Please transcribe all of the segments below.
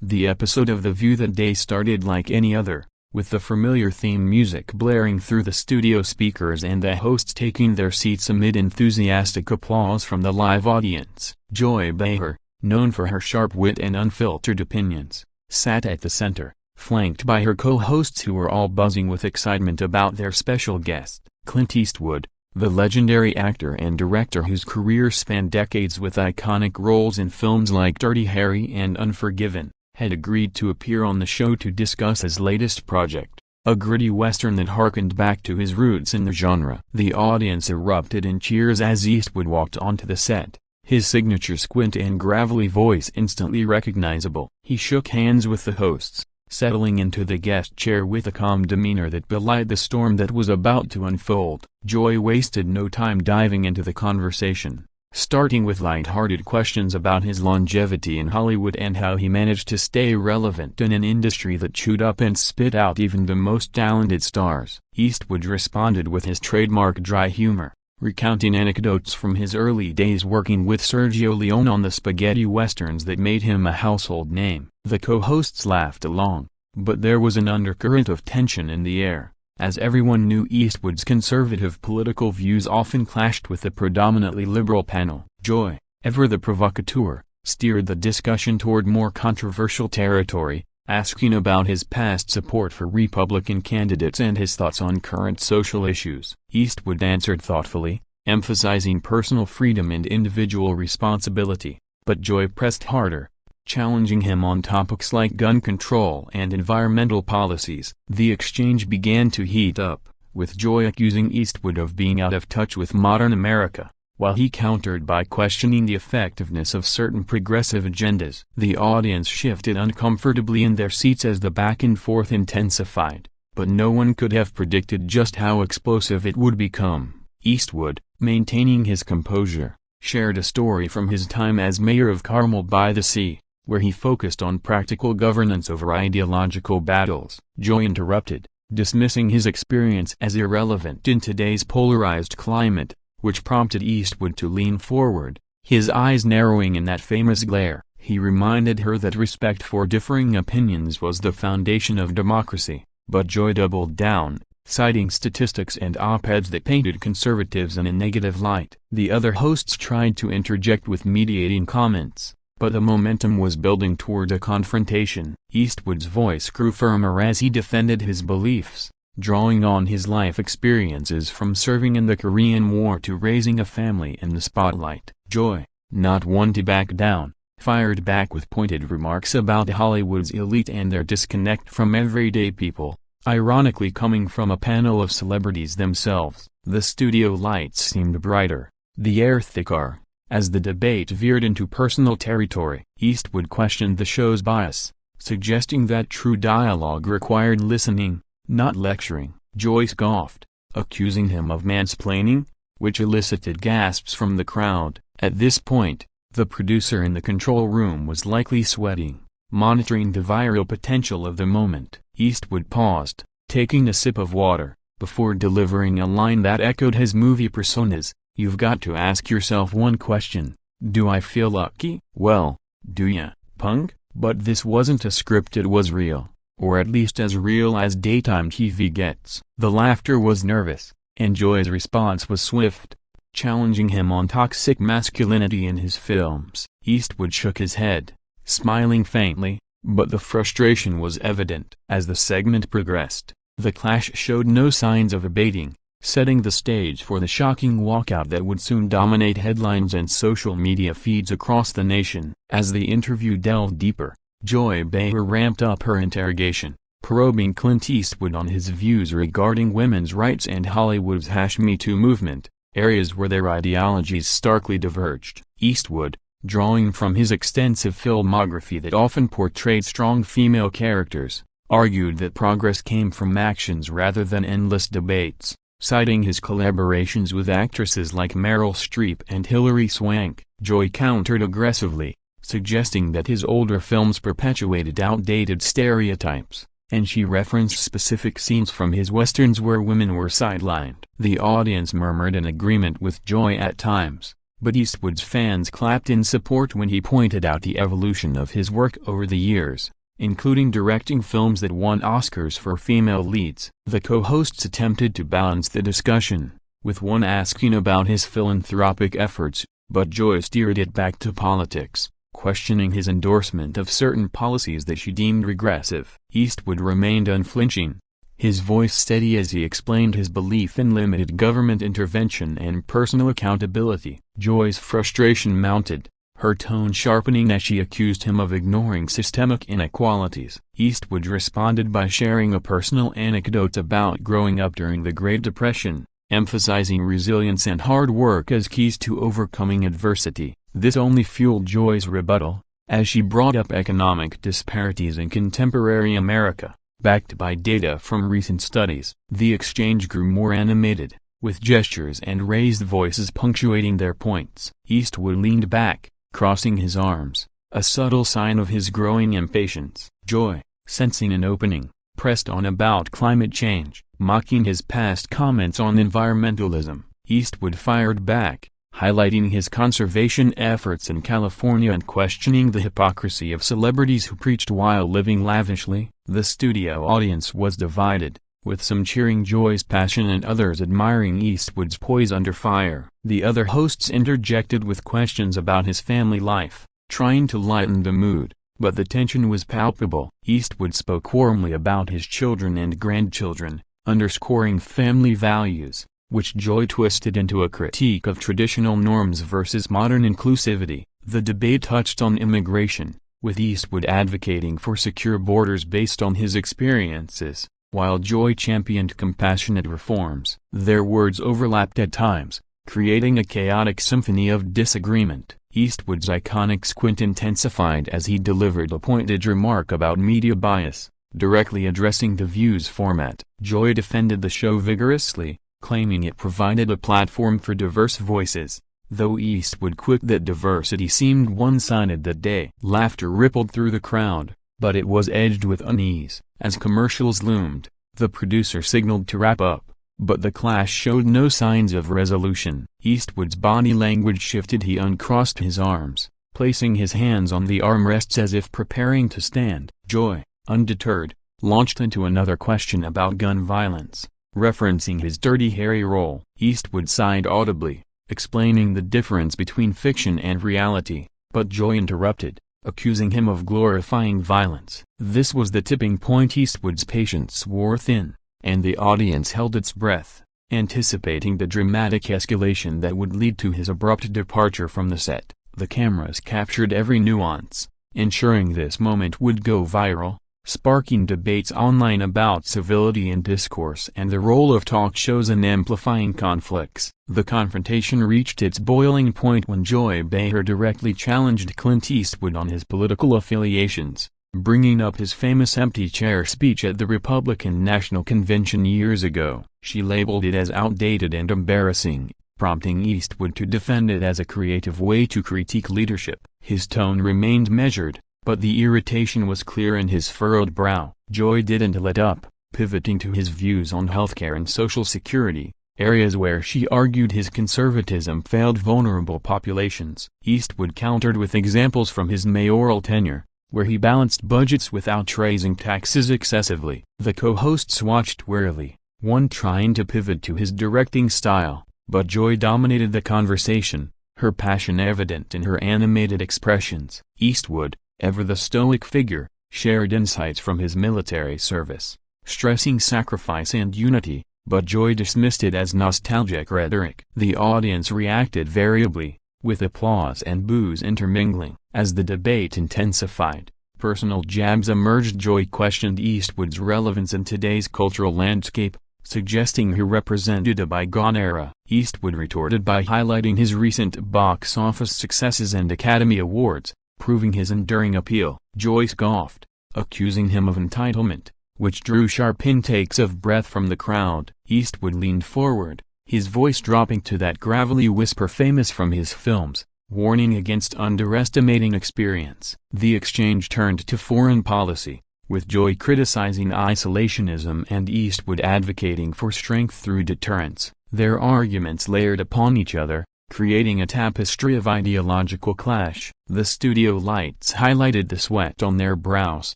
The episode of The View that day started like any other, with the familiar theme music blaring through the studio speakers and the hosts taking their seats amid enthusiastic applause from the live audience. Joy Behar, known for her sharp wit and unfiltered opinions, sat at the center, flanked by her co-hosts who were all buzzing with excitement about their special guest. Clint Eastwood, the legendary actor and director whose career spanned decades with iconic roles in films like Dirty Harry and Unforgiven, had agreed to appear on the show to discuss his latest project, a gritty western that harkened back to his roots in the genre. The audience erupted in cheers as Eastwood walked onto the set, his signature squint and gravelly voice instantly recognizable. He shook hands with the hosts, settling into the guest chair with a calm demeanor that belied the storm that was about to unfold. Joy wasted no time diving into the conversation, starting with light-hearted questions about his longevity in Hollywood and how he managed to stay relevant in an industry that chewed up and spit out even the most talented stars. Eastwood responded with his trademark dry humor, recounting anecdotes from his early days working with Sergio Leone on the spaghetti westerns that made him a household name. The co-hosts laughed along, but there was an undercurrent of tension in the air, as everyone knew Eastwood's conservative political views often clashed with the predominantly liberal panel. Joy, ever the provocateur, steered the discussion toward more controversial territory, asking about his past support for Republican candidates and his thoughts on current social issues. Eastwood answered thoughtfully, emphasizing personal freedom and individual responsibility, but Joy pressed harder, challenging him on topics like gun control and environmental policies. The exchange began to heat up, with Joy accusing Eastwood of being out of touch with modern America, while he countered by questioning the effectiveness of certain progressive agendas. The audience shifted uncomfortably in their seats as the back and forth intensified, but no one could have predicted just how explosive it would become. Eastwood, maintaining his composure, shared a story from his time as mayor of Carmel by the Sea, where he focused on practical governance over ideological battles. Joy interrupted, dismissing his experience as irrelevant in today's polarized climate, which prompted Eastwood to lean forward, his eyes narrowing in that famous glare. He reminded her that respect for differing opinions was the foundation of democracy, but Joy doubled down, citing statistics and op-eds that painted conservatives in a negative light. The other hosts tried to interject with mediating comments, but the momentum was building toward a confrontation. Eastwood's voice grew firmer as he defended his beliefs, drawing on his life experiences from serving in the Korean War to raising a family in the spotlight. Joy, not one to back down, fired back with pointed remarks about Hollywood's elite and their disconnect from everyday people, ironically coming from a panel of celebrities themselves. The studio lights seemed brighter, the air thicker, as the debate veered into personal territory. Eastwood questioned the show's bias, suggesting that true dialogue required listening, not lecturing. Joy scoffed, accusing him of mansplaining, which elicited gasps from the crowd. At this point, the producer in the control room was likely sweating, monitoring the viral potential of the moment. Eastwood paused, taking a sip of water, before delivering a line that echoed his movie personas. "You've got to ask yourself one question. Do I feel lucky? Well, do ya, punk?" But this wasn't a script, it was real. Or at least as real as daytime TV gets. The laughter was nervous, and Joy's response was swift, challenging him on toxic masculinity in his films. Eastwood shook his head, smiling faintly, but the frustration was evident. As the segment progressed, the clash showed no signs of abating, setting the stage for the shocking walkout that would soon dominate headlines and social media feeds across the nation. As the interview delved deeper, Joy Behar ramped up her interrogation, probing Clint Eastwood on his views regarding women's rights and Hollywood's #Me Too movement, areas where their ideologies starkly diverged. Eastwood, drawing from his extensive filmography that often portrayed strong female characters, argued that progress came from actions rather than endless debates, citing his collaborations with actresses like Meryl Streep and Hilary Swank. Joy countered aggressively, suggesting that his older films perpetuated outdated stereotypes, and she referenced specific scenes from his westerns where women were sidelined. The audience murmured in agreement with Joy at times, but Eastwood's fans clapped in support when he pointed out the evolution of his work over the years, including directing films that won Oscars for female leads. The co-hosts attempted to balance the discussion, with one asking about his philanthropic efforts, but Joy steered it back to politics, questioning his endorsement of certain policies that she deemed regressive. Eastwood remained unflinching, his voice steady as he explained his belief in limited government intervention and personal accountability. Joy's frustration mounted, her tone sharpening as she accused him of ignoring systemic inequalities. Eastwood responded by sharing a personal anecdote about growing up during the Great Depression, emphasizing resilience and hard work as keys to overcoming adversity. This only fueled Joy's rebuttal, as she brought up economic disparities in contemporary America, backed by data from recent studies. The exchange grew more animated, with gestures and raised voices punctuating their points. Eastwood leaned back, crossing his arms, a subtle sign of his growing impatience. Joy, sensing an opening, pressed on about climate change, mocking his past comments on environmentalism. Eastwood fired back, highlighting his conservation efforts in California and questioning the hypocrisy of celebrities who preached while living lavishly. The studio audience was divided, with some cheering Joy's passion and others admiring Eastwood's poise under fire. The other hosts interjected with questions about his family life, trying to lighten the mood, but the tension was palpable. Eastwood spoke warmly about his children and grandchildren, underscoring family values, which Joy twisted into a critique of traditional norms versus modern inclusivity. The debate touched on immigration, with Eastwood advocating for secure borders based on his experiences, while Joy championed compassionate reforms. Their words overlapped at times, creating a chaotic symphony of disagreement. Eastwood's iconic squint intensified as he delivered a pointed remark about media bias, directly addressing The View's format. Joy defended the show vigorously, claiming it provided a platform for diverse voices, though Eastwood quipped that diversity seemed one-sided that day. Laughter rippled through the crowd, but it was edged with unease. As commercials loomed, the producer signaled to wrap up, but the clash showed no signs of resolution. Eastwood's body language shifted. He uncrossed his arms, placing his hands on the armrests as if preparing to stand. Joy, undeterred, launched into another question about gun violence, referencing his Dirty Harry role. Eastwood sighed audibly, explaining the difference between fiction and reality, but Joy interrupted, accusing him of glorifying violence. This was the tipping point. Eastwood's patience wore thin, and the audience held its breath, anticipating the dramatic escalation that would lead to his abrupt departure from the set. The cameras captured every nuance, ensuring this moment would go viral, sparking debates online about civility in discourse and the role of talk shows in amplifying conflicts. The confrontation reached its boiling point when Joy Behar directly challenged Clint Eastwood on his political affiliations, bringing up his famous empty chair speech at the Republican National Convention years ago. She labeled it as outdated and embarrassing, prompting Eastwood to defend it as a creative way to critique leadership. His tone remained measured, but the irritation was clear in his furrowed brow. Joy didn't let up, pivoting to his views on healthcare and Social Security, areas where she argued his conservatism failed vulnerable populations. Eastwood countered with examples from his mayoral tenure, where he balanced budgets without raising taxes excessively. The co-hosts watched warily, one trying to pivot to his directing style, but Joy dominated the conversation, her passion evident in her animated expressions. Eastwood, ever the stoic figure, shared insights from his military service, stressing sacrifice and unity, but Joy dismissed it as nostalgic rhetoric. The audience reacted variably, with applause and boos intermingling. As the debate intensified, personal jabs emerged. Joy questioned Eastwood's relevance in today's cultural landscape, suggesting he represented a bygone era. Eastwood retorted by highlighting his recent box office successes and Academy Awards, proving his enduring appeal. Joy scoffed, accusing him of entitlement, which drew sharp intakes of breath from the crowd. Eastwood leaned forward, his voice dropping to that gravelly whisper famous from his films, warning against underestimating experience. The exchange turned to foreign policy, with Joy criticizing isolationism and Eastwood advocating for strength through deterrence. Their arguments layered upon each other, creating a tapestry of ideological clash. The studio lights highlighted the sweat on their brows,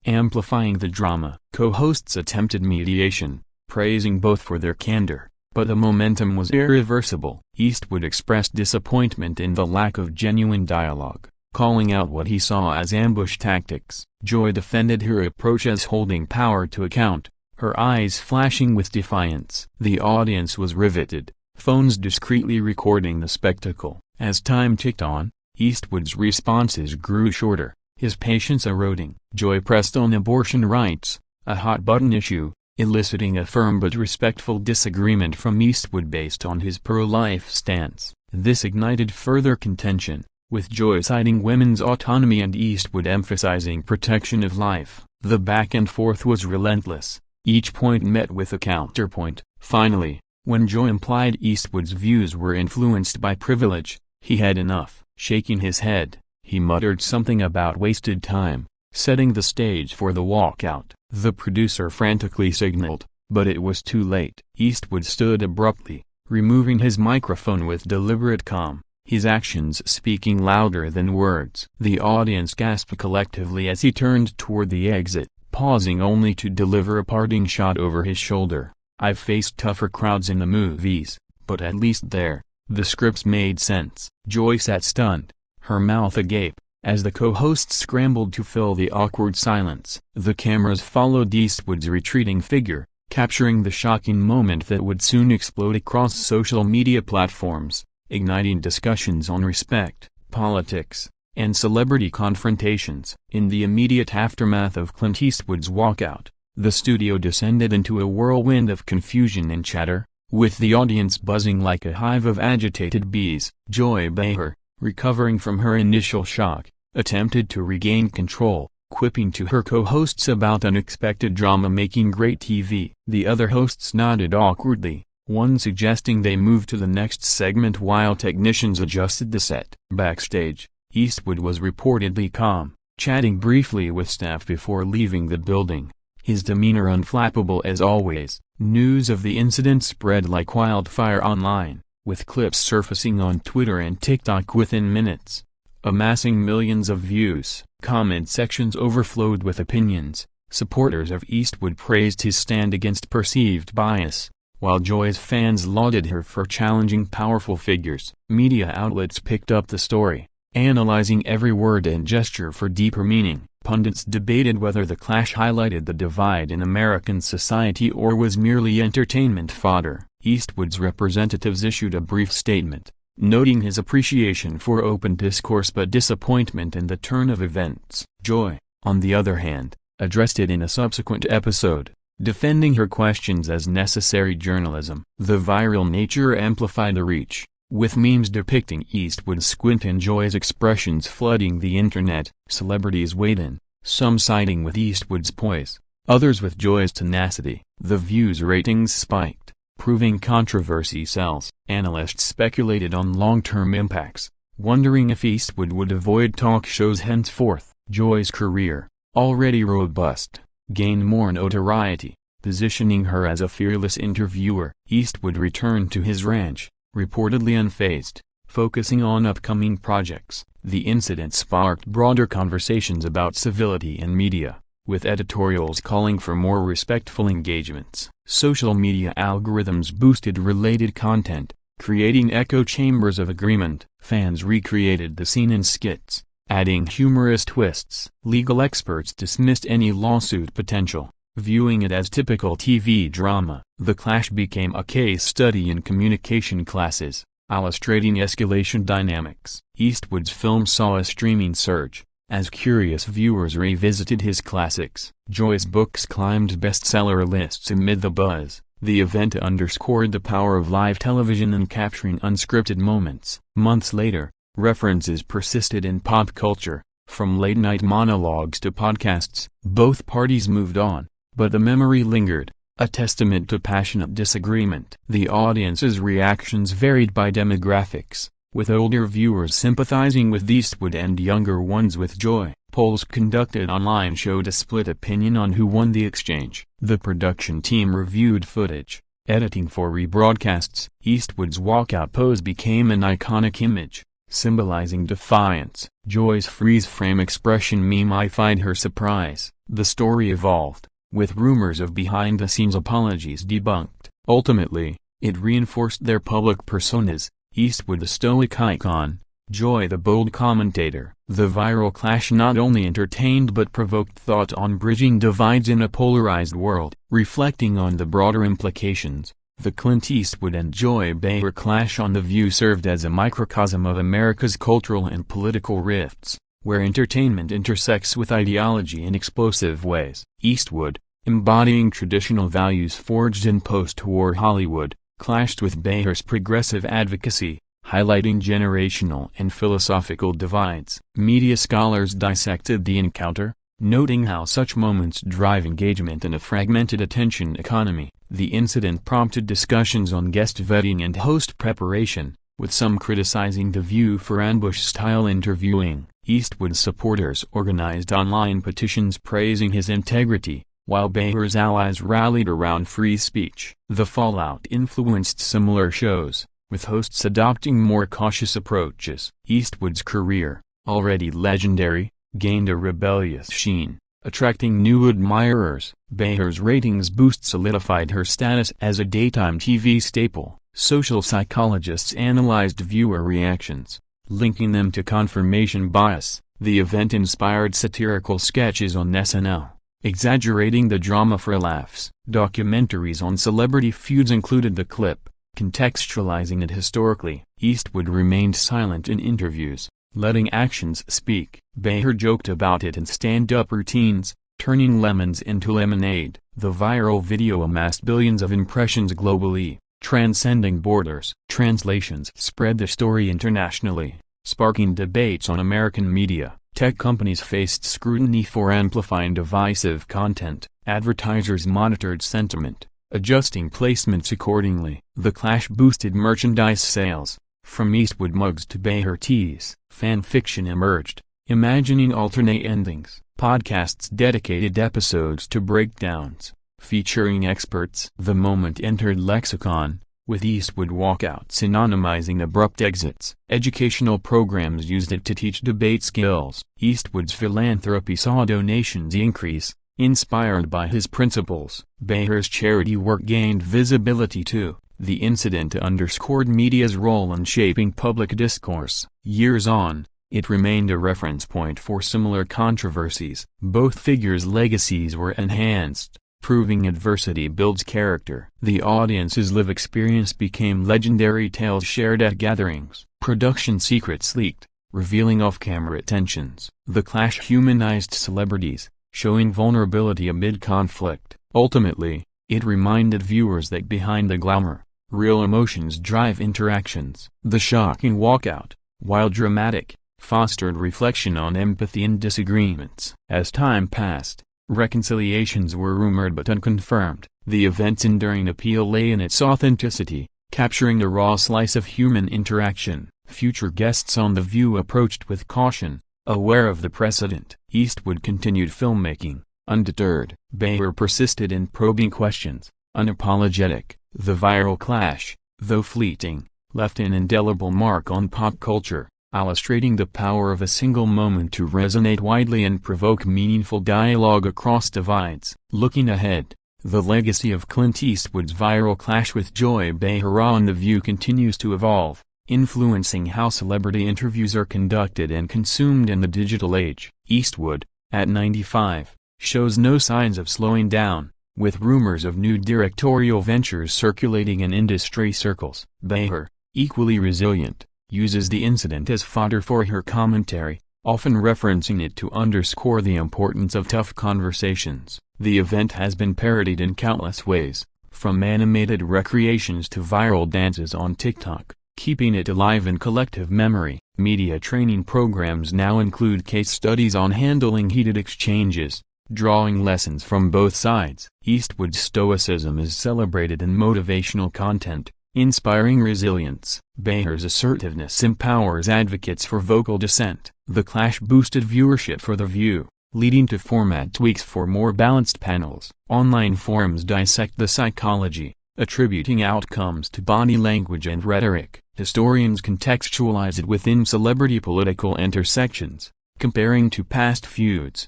amplifying the drama. Co-hosts attempted mediation, praising both for their candor, but the momentum was irreversible. Eastwood expressed disappointment in the lack of genuine dialogue, calling out what he saw as ambush tactics. Joy defended her approach as holding power to account, her eyes flashing with defiance. The audience was riveted, phones discreetly recording the spectacle. As time ticked on, Eastwood's responses grew shorter, his patience eroding. Joy pressed on abortion rights, a hot-button issue, eliciting a firm but respectful disagreement from Eastwood based on his pro-life stance. This ignited further contention, with Joy citing women's autonomy and Eastwood emphasizing protection of life. The back and forth was relentless, each point met with a counterpoint. Finally, when Joy implied Eastwood's views were influenced by privilege, he had enough. Shaking his head, he muttered something about wasted time, setting the stage for the walkout. The producer frantically signaled, but it was too late. Eastwood stood abruptly, removing his microphone with deliberate calm, his actions speaking louder than words. The audience gasped collectively as he turned toward the exit, pausing only to deliver a parting shot over his shoulder. "I've faced tougher crowds in the movies, but at least there, the scripts made sense." Joy sat stunned, her mouth agape, as the co-hosts scrambled to fill the awkward silence. The cameras followed Eastwood's retreating figure, capturing the shocking moment that would soon explode across social media platforms, igniting discussions on respect, politics, and celebrity confrontations. In the immediate aftermath of Clint Eastwood's walkout, the studio descended into a whirlwind of confusion and chatter, with the audience buzzing like a hive of agitated bees. Joy Behar, recovering from her initial shock, attempted to regain control, quipping to her co-hosts about unexpected drama making great TV. The other hosts nodded awkwardly, one suggesting they move to the next segment while technicians adjusted the set. Backstage, Eastwood was reportedly calm, chatting briefly with staff before leaving the building, his demeanor unflappable as always. News of the incident spread like wildfire online, with clips surfacing on Twitter and TikTok within minutes, amassing millions of views. Comment sections overflowed with opinions. Supporters of Eastwood praised his stand against perceived bias, while Joy's fans lauded her for challenging powerful figures. Media outlets picked up the story, analyzing every word and gesture for deeper meaning. Pundits debated whether the clash highlighted the divide in American society or was merely entertainment fodder. Eastwood's representatives issued a brief statement, noting his appreciation for open discourse but disappointment in the turn of events. Joy, on the other hand, addressed it in a subsequent episode, defending her questions as necessary journalism. The viral nature amplified the reach, with memes depicting Eastwood's squint and Joy's expressions flooding the internet. Celebrities weighed in, some siding with Eastwood's poise, others with Joy's tenacity. The views ratings spiked, proving controversy sells. Analysts speculated on long-term impacts, wondering if Eastwood would avoid talk shows henceforth. Joy's career, already robust, gained more notoriety, positioning her as a fearless interviewer. Eastwood returned to his ranch, reportedly unfazed, focusing on upcoming projects. The incident sparked broader conversations about civility in media, with editorials calling for more respectful engagements. Social media algorithms boosted related content, creating echo chambers of agreement. Fans recreated the scene in skits, adding humorous twists. Legal experts dismissed any lawsuit potential, viewing it as typical TV drama. The clash became a case study in communication classes, illustrating escalation dynamics. Eastwood's film saw a streaming surge, as curious viewers revisited his classics. Joy's books climbed bestseller lists amid the buzz. The event underscored the power of live television in capturing unscripted moments. Months later, references persisted in pop culture, from late-night monologues to podcasts. Both parties moved on, but the memory lingered, a testament to passionate disagreement. The audience's reactions varied by demographics, with older viewers sympathizing with Eastwood and younger ones with Joy. Polls conducted online showed a split opinion on who won the exchange. The production team reviewed footage, Editing for rebroadcasts. Eastwood's walkout pose became an iconic image, symbolizing defiance. Joy's freeze-frame expression memified her surprise. The story evolved, with rumors of behind-the-scenes apologies debunked. Ultimately, it reinforced their public personas, Eastwood the stoic icon, Joy the bold commentator. The viral clash not only entertained but provoked thought on bridging divides in a polarized world. Reflecting on the broader implications, the Clint Eastwood and Joy Behar clash on The View served as a microcosm of America's cultural and political rifts, where entertainment intersects with ideology in explosive ways. Eastwood, embodying traditional values forged in post-war Hollywood, clashed with Behar's progressive advocacy, highlighting generational and philosophical divides. Media scholars dissected the encounter, noting how such moments drive engagement in a fragmented attention economy. The incident prompted discussions on guest vetting and host preparation, with some criticizing The View for ambush-style interviewing. Eastwood's supporters organized online petitions praising his integrity, while Behar's allies rallied around free speech. The fallout influenced similar shows, with hosts adopting more cautious approaches. Eastwood's career, already legendary, gained a rebellious sheen, attracting new admirers. Behar's ratings boost solidified her status as a daytime TV staple. Social psychologists analyzed viewer reactions, linking them to confirmation bias. The event inspired satirical sketches on SNL, exaggerating the drama for laughs. Documentaries on celebrity feuds included the clip, contextualizing it historically. Eastwood remained silent in interviews, letting actions speak. Behar joked about it in stand-up routines, turning lemons into lemonade. The viral video amassed billions of impressions globally, transcending borders. Translations spread the story internationally, sparking debates on American media. Tech companies faced scrutiny for amplifying divisive content. Advertisers monitored sentiment, adjusting placements accordingly. The clash boosted merchandise sales, from Eastwood mugs to Behar tees. Fan fiction emerged, imagining alternate endings. Podcasts dedicated episodes to breakdowns, featuring experts. The moment entered lexicon, with Eastwood walkout synonymizing abrupt exits. Educational programs used it to teach debate skills. Eastwood's philanthropy saw donations increase, inspired by his principles. Behar's charity work gained visibility too. The incident underscored media's role in shaping public discourse. Years on, it remained a reference point for similar controversies. Both figures' legacies were enhanced, proving adversity builds character. The audience's live experience became legendary tales shared at gatherings. Production secrets leaked, revealing off-camera tensions. The clash humanized celebrities, showing vulnerability amid conflict. Ultimately, it reminded viewers that behind the glamour, real emotions drive interactions. The shocking walkout, while dramatic, fostered reflection on empathy and disagreements. As time passed, reconciliations were rumored but unconfirmed. The event's enduring appeal lay in its authenticity, capturing a raw slice of human interaction. Future guests on The View approached with caution, aware of the precedent. Eastwood continued filmmaking, undeterred. Behar persisted in probing questions, unapologetic. The viral clash, though fleeting, left an indelible mark on pop culture, illustrating the power of a single moment to resonate widely and provoke meaningful dialogue across divides. Looking ahead, the legacy of Clint Eastwood's viral clash with Joy Behar on The View continues to evolve, influencing how celebrity interviews are conducted and consumed in the digital age. Eastwood, at 95, shows no signs of slowing down, with rumors of new directorial ventures circulating in industry circles. Behar, equally resilient, uses the incident as fodder for her commentary, often referencing it to underscore the importance of tough conversations. The event has been parodied in countless ways, from animated recreations to viral dances on TikTok, keeping it alive in collective memory. Media training programs now include case studies on handling heated exchanges, drawing lessons from both sides. Eastwood's stoicism is celebrated in motivational content, inspiring resilience. Behar's assertiveness empowers advocates for vocal dissent. The clash boosted viewership for The View, leading to format tweaks for more balanced panels. Online forums dissect the psychology, Attributing outcomes to body language and rhetoric, historians contextualize it within celebrity political intersections, comparing to past feuds,